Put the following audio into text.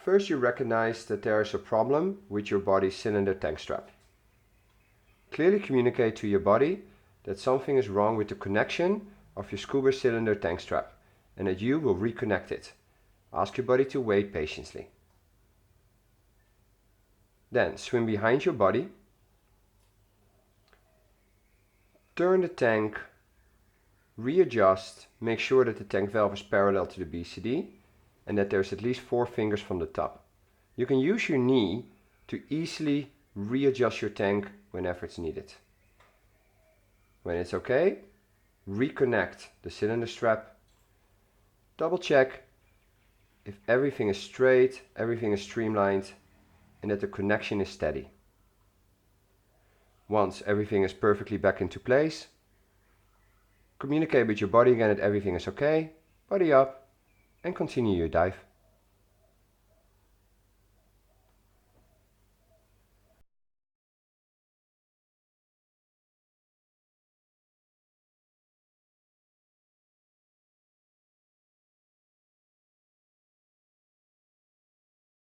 First, you recognize that there is a problem with your body's cylinder tank strap. Clearly communicate to your body that something is wrong with the connection of your scuba cylinder tank strap and that you will reconnect it. Ask your body to wait patiently. Then swim behind your body. Turn the tank, readjust, make sure that the tank valve is parallel to the BCD and that there's at least 4 fingers from the top. You can use your knee to easily readjust your tank whenever it's needed. When it's okay, reconnect the cylinder strap. Double check if everything is straight, everything is streamlined, and that the connection is steady. Once everything is perfectly back into place, communicate with your body again that everything is okay, body up, and continue your dive.